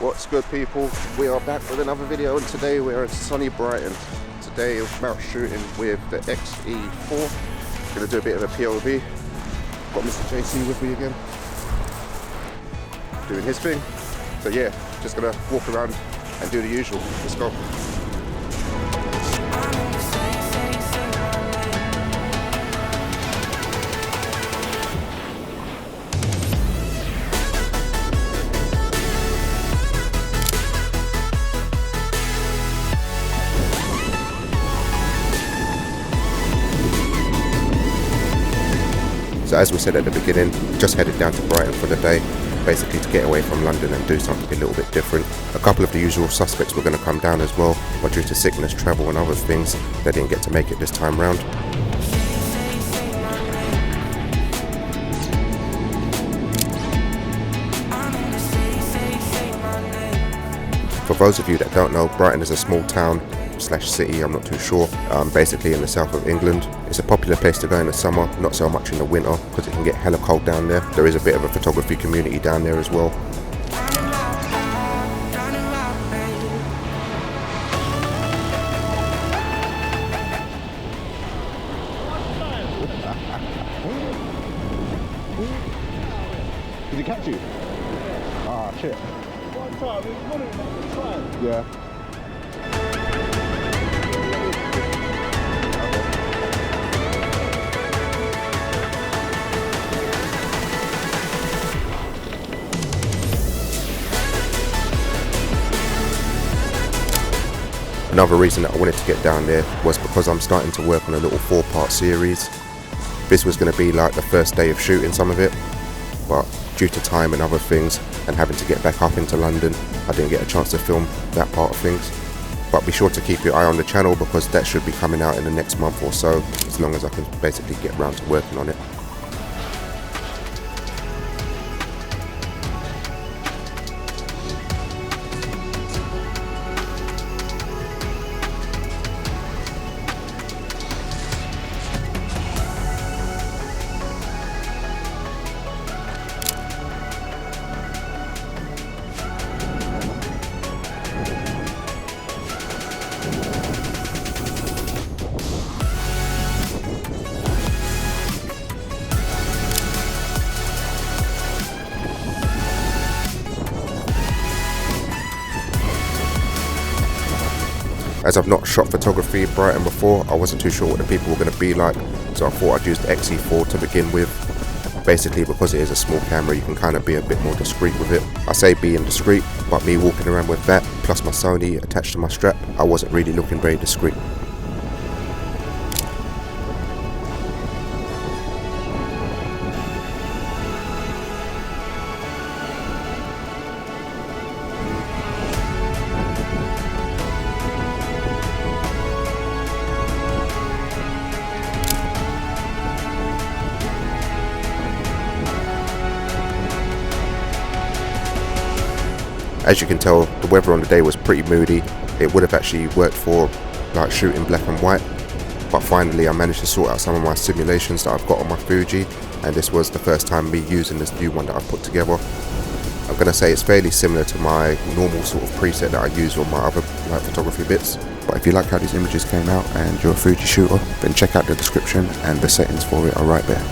What's good, people? We are back with another video, and today we are in sunny Brighton. Today we're out shooting with the XE4. Gonna do a bit of a POV. Got Mr. JC with me again, doing his thing. So yeah, just gonna walk around and do the usual. Let's go. So as we said at the beginning, just headed down to Brighton for the day, basically to get away from London and do something a little bit different. A couple of the usual suspects were going to come down as well, but due to sickness, travel and other things, they didn't get to make it this time round. For those of you that don't know, Brighton is a small town slash city, I'm not too sure, basically in the south of England. It's a popular place to go in the summer, not so much in the winter because it can get hella cold down there. There is a bit of a photography community down there as well. Did he catch you? Ah, shit. One time, we won it one time. Yeah. Another reason that I wanted to get down there was because I'm starting to work on a little 4-part series. This was going to be like the first day of shooting some of it, but due to time and other things and having to get back up into London, I didn't get a chance to film that part of things. But be sure to keep your eye on the channel because that should be coming out in the next month or so, as long as I can basically get round to working on it. As I've not shot photography in Brighton before, I wasn't too sure what the people were going to be like, so I thought I'd use the XE4 to begin with. Basically, because it is a small camera, you can kind of be a bit more discreet with it. I say being discreet, but me walking around with that, plus my Sony attached to my strap, I wasn't really looking very discreet. As you can tell, the weather on the day was pretty moody. It would have actually worked for like shooting black and white, but finally I managed to sort out some of my simulations that I've got on my Fuji, and this was the first time me using this new one that I've put together. I'm going to say it's fairly similar to my normal sort of preset that I use on my other like photography bits. But if you like how these images came out and you're a Fuji shooter, then check out the description and the settings for it are right there.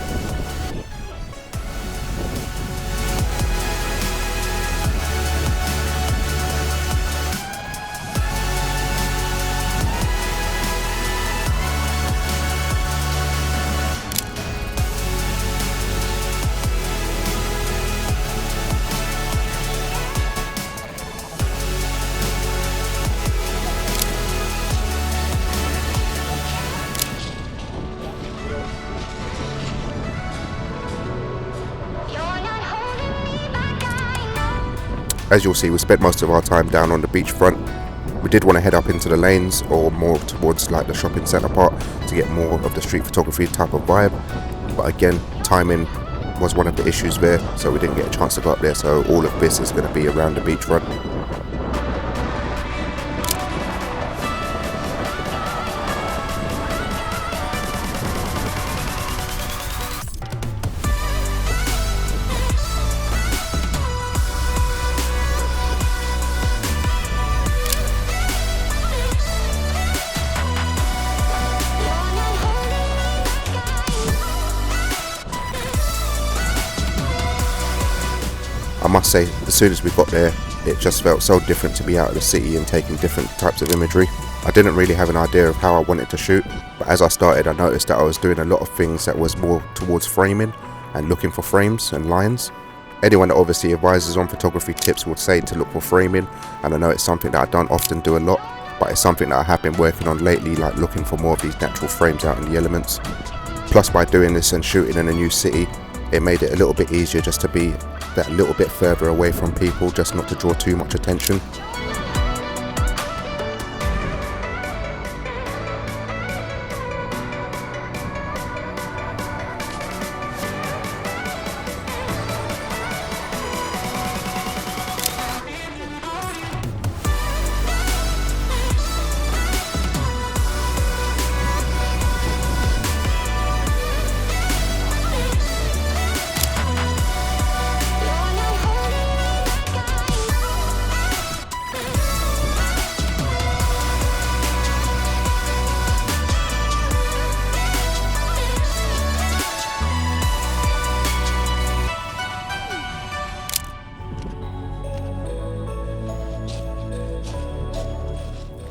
As you'll see, we spent most of our time down on the beachfront. We did want to head up into the lanes or more towards like the shopping centre part to get more of the street photography type of vibe. But again, timing was one of the issues there, so we didn't get a chance to go up there. So all of this is going to be around the beachfront. must say, as soon as we got there, it just felt so different to be out of the city and taking different types of imagery. I didn't really have an idea of how I wanted to shoot, but as I started I noticed that I was doing a lot of things that was more towards framing and looking for frames and lines. Anyone that obviously advises on photography tips would say to look for framing, and I know it's something that I don't often do a lot, but it's something that I have been working on lately, like looking for more of these natural frames out in the elements. Plus, by doing this and shooting in a new city, it made it a little bit easier just to be that little bit further away from people, just not to draw too much attention.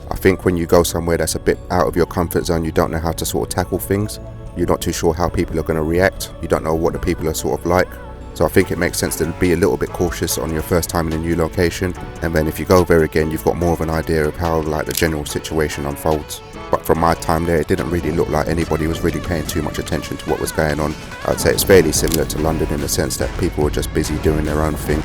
I think when you go somewhere that's a bit out of your comfort zone, you don't know how to sort of tackle things. You're not too sure how people are going to react. You don't know what the people are sort of like. So I think it makes sense to be a little bit cautious on your first time in a new location. And then if you go there again, you've got more of an idea of how like the general situation unfolds. But from my time there, it didn't really look like anybody was really paying too much attention to what was going on. I'd say it's fairly similar to London in the sense that people were just busy doing their own thing.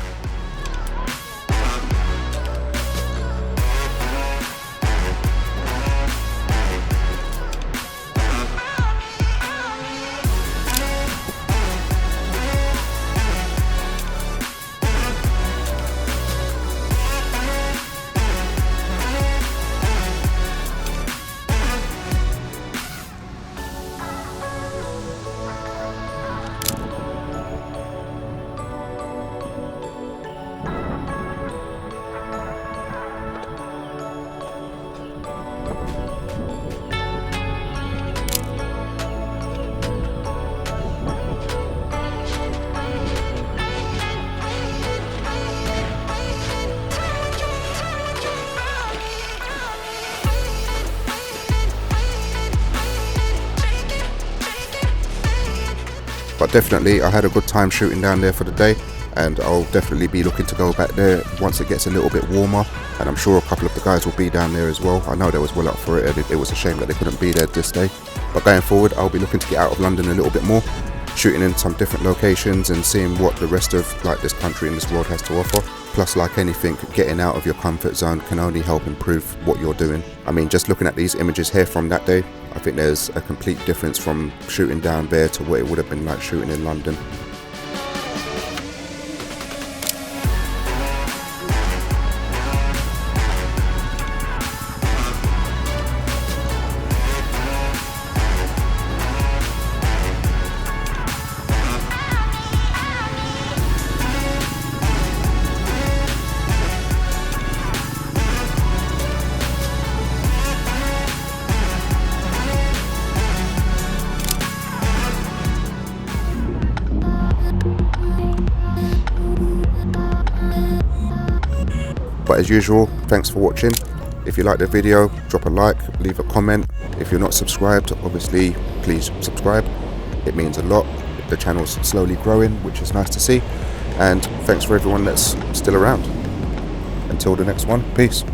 But definitely I had a good time shooting down there for the day, and I'll definitely be looking to go back there once it gets a little bit warmer, and I'm sure a couple of the guys will be down there as well. I know they was well up for it, and it was a shame that they couldn't be there this day. But going forward, I'll be looking to get out of London a little bit more, shooting in some different locations and seeing what the rest of like this country and this world has to offer. Plus, like anything, getting out of your comfort zone can only help improve what you're doing. I mean, just looking at these images here from that day, I think there's a complete difference from shooting down there to what it would have been like shooting in London. But as usual, thanks for watching. If you like the video, drop a like, leave a comment. If you're not subscribed, obviously please subscribe. It means a lot. The channel's slowly growing, which is nice to see. And thanks for everyone that's still around. Until the next one, peace.